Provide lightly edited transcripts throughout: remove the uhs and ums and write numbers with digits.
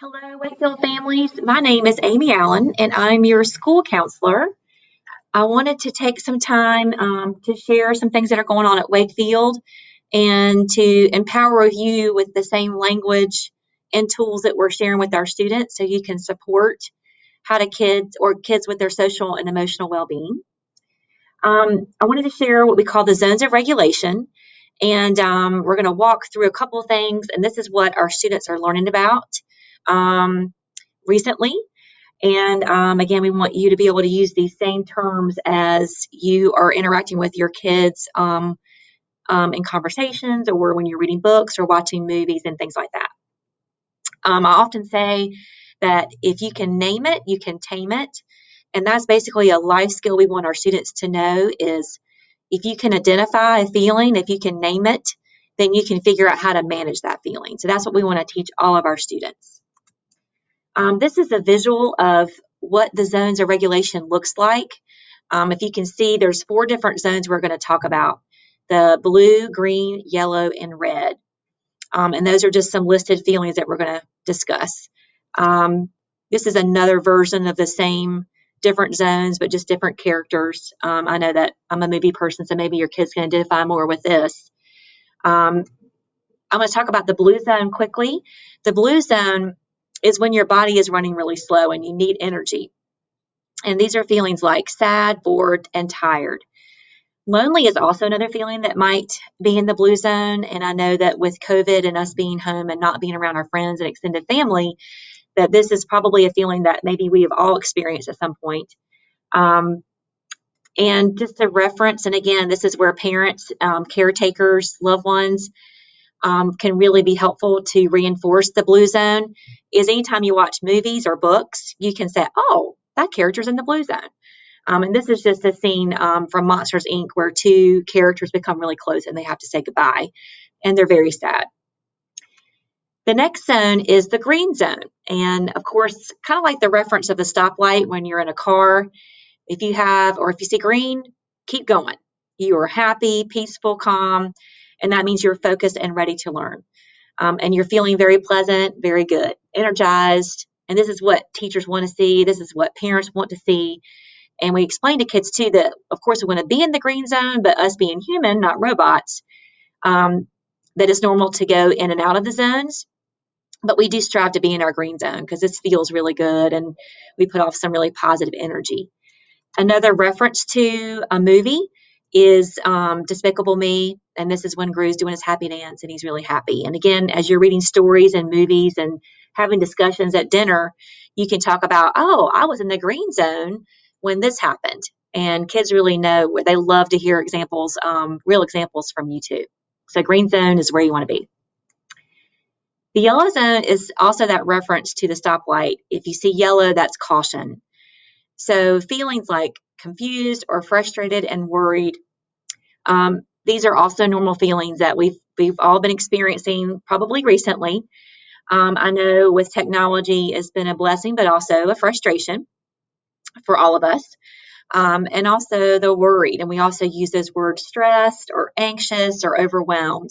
Hello, Wakefield families. My name is Amy Allen, and I'm your school counselor. I wanted to take some time to share some things that are going on at Wakefield and to empower you with the same language and tools that we're sharing with our students so you can support how to kids with their social and emotional well-being. I wanted to share what we call the zones of regulation, and we're going to walk through a couple of things, and this is what our students are learning about recently. And again, we want you to be able to use these same terms as you are interacting with your kids in conversations or when you're reading books or watching movies and things like that. I often say that if you can name it, you can tame it. And that's basically a life skill we want our students to know is if you can identify a feeling, if you can name it, then you can figure out how to manage that feeling. So that's what we want to teach all of our students. This is a visual of what the zones of regulation looks like. If you can see, there's 4 different zones we're going to talk about: the blue, green, yellow, and red. And those are just some listed feelings that we're going to discuss. This is another version of the same different zones, but just different characters. I know that I'm a movie person, so maybe your kids can identify more with this. I'm going to talk about the blue zone quickly. The blue zone is when your body is running really slow and you need energy. And these are feelings like sad, bored, and tired. Lonely is also another feeling that might be in the blue zone. And I know that with COVID and us being home and not being around our friends and extended family, that this is probably a feeling that maybe we have all experienced at some point. And just a reference, and again, this is where parents, caretakers, loved ones can really be helpful to reinforce the blue zone, is anytime you watch movies or books, you can say, oh, that character's in the blue zone. And this is just a scene from Monsters, Inc., where 2 characters become really close and they have to say goodbye, and they're very sad. The next zone is the green zone. And of course, kind of like the reference of the stoplight when you're in a car, if you see green, keep going. You are happy, peaceful, calm, and that means you're focused and ready to learn. And you're feeling very pleasant, very good, energized. And this is what teachers want to see. This is what parents want to see. And we explain to kids too that, of course, we want to be in the green zone, but us being human, not robots, that it's normal to go in and out of the zones. But we do strive to be in our green zone because this feels really good and we put off some really positive energy. Another reference to a movie is Despicable Me, and this is when Gru's doing his happy dance and he's really happy. And again, as you're reading stories and movies and having discussions at dinner, you can talk about, oh, I was in the green zone when this happened. And kids really know, they love to hear examples, real examples from you too. So green zone is where you want to be. The yellow zone is also that reference to the stoplight. If you see yellow, that's caution. So feelings like confused or frustrated and worried, these are also normal feelings that we've all been experiencing probably recently. I know with technology, it's been a blessing, but also a frustration for all of us. And also the worried, and we also use those words stressed or anxious or overwhelmed.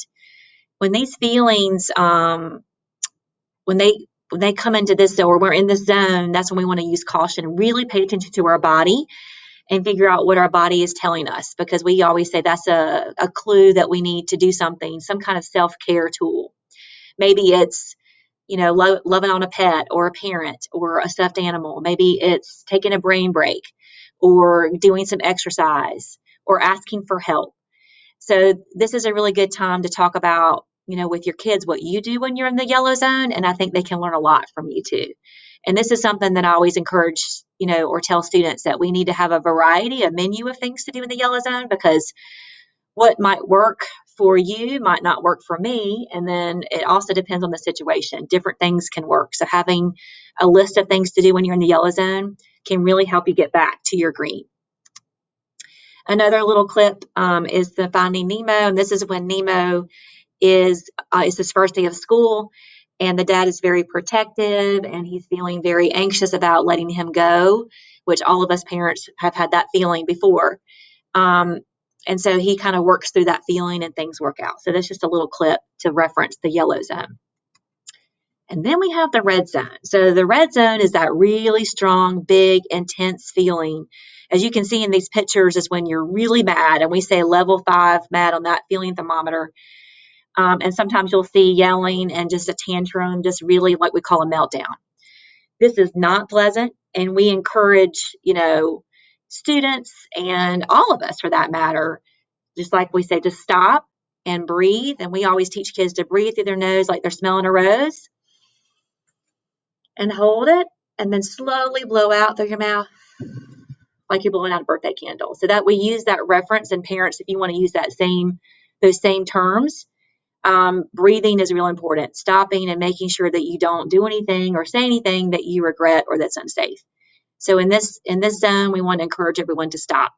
When these feelings, when they come into this, or we're in this zone, that's when we want to use caution. Really pay attention to our body and figure out what our body is telling us, because we always say that's a clue that we need to do something, some kind of self-care tool. Maybe it's, loving on a pet or a parent or a stuffed animal. Maybe it's taking a brain break or doing some exercise or asking for help. So this is a really good time to talk about, with your kids, what you do when you're in the yellow zone. And I think they can learn a lot from you too. And this is something that I always encourage, or tell students, that we need to have a variety, a menu of things to do in the yellow zone, because what might work for you might not work for me. And then it also depends on the situation. Different things can work. So having a list of things to do when you're in the yellow zone can really help you get back to your green. Another little clip is the Finding Nemo. And this is when Nemo is his first day of school, and the dad is very protective and he's feeling very anxious about letting him go, which all of us parents have had that feeling before. And so he kind of works through that feeling and things work out. So that's just a little clip to reference the yellow zone. And then we have the red zone. So the red zone is that really strong, big, intense feeling. As you can see in these pictures, is when you're really mad, and we say level 5 mad on that feeling thermometer. And sometimes you'll see yelling and just a tantrum, just really what we call a meltdown. This is not pleasant, and we encourage, students and all of us for that matter, just like we say, to stop and breathe. And we always teach kids to breathe through their nose like they're smelling a rose, and hold it, and then slowly blow out through your mouth like you're blowing out a birthday candle. So that we use that reference, and parents, if you want to use those same terms, breathing is real important. Stopping and making sure that you don't do anything or say anything that you regret or that's unsafe. So in this zone, we want to encourage everyone to stop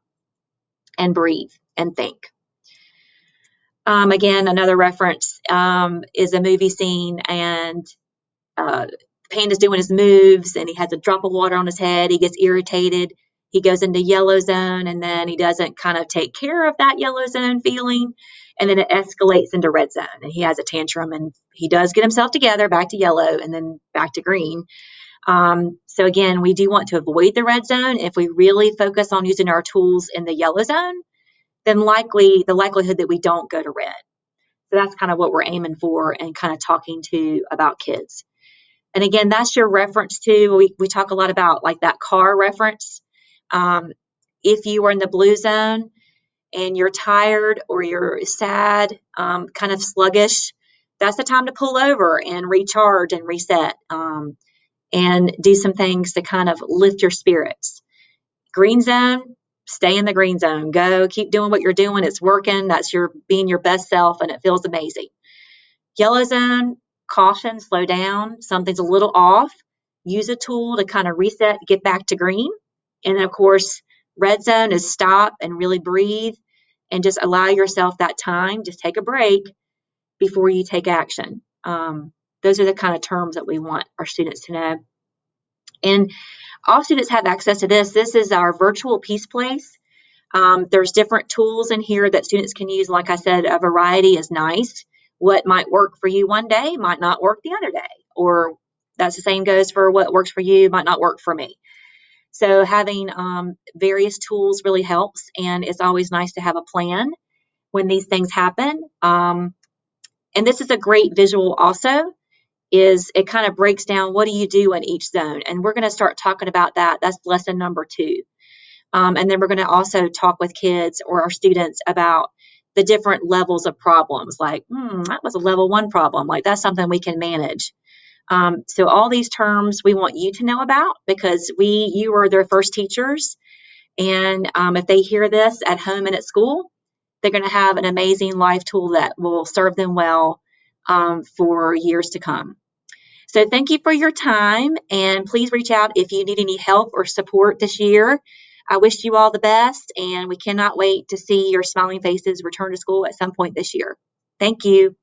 and breathe and think. Again, another reference is a movie scene, and Panda's doing his moves, and he has a drop of water on his head. He gets irritated. He goes into yellow zone, and then he doesn't kind of take care of that yellow zone feeling, and then it escalates into red zone, and he has a tantrum, and he does get himself together, back to yellow, and then back to green. So again, we do want to avoid the red zone. If we really focus on using our tools in the yellow zone, then the likelihood that we don't go to red. So that's kind of what we're aiming for and kind of talking to about kids. And again, that's your reference to, we talk a lot about like that car reference. If you are in the blue zone and you're tired or you're sad, kind of sluggish, that's the time to pull over and recharge and reset, and do some things to kind of lift your spirits. Green zone, stay in the green zone. Go, keep doing what you're doing. It's working. That's your being your best self, and it feels amazing. Yellow zone, caution, slow down. Something's a little off. Use a tool to kind of reset, get back to green. And of course, red zone is stop and really breathe and just allow yourself that time. Just take a break before you take action. Those are the kind of terms that we want our students to know. And all students have access to this. This is our virtual peace place. There's different tools in here that students can use. Like I said, a variety is nice. What might work for you one day might not work the other day, or that's the same goes for what works for you might not work for me. So having various tools really helps, and it's always nice to have a plan when these things happen. And this is a great visual also, is it kind of breaks down what do you do in each zone. And we're going to start talking about that. That's lesson number 2. And then we're going to also talk with kids or our students about the different levels of problems. Like, that was a level 1 problem. Like, that's something we can manage. So all these terms we want you to know about, because you are their first teachers. And if they hear this at home and at school, they're going to have an amazing life tool that will serve them well for years to come. So thank you for your time, and please reach out if you need any help or support this year. I wish you all the best, and we cannot wait to see your smiling faces return to school at some point this year. Thank you.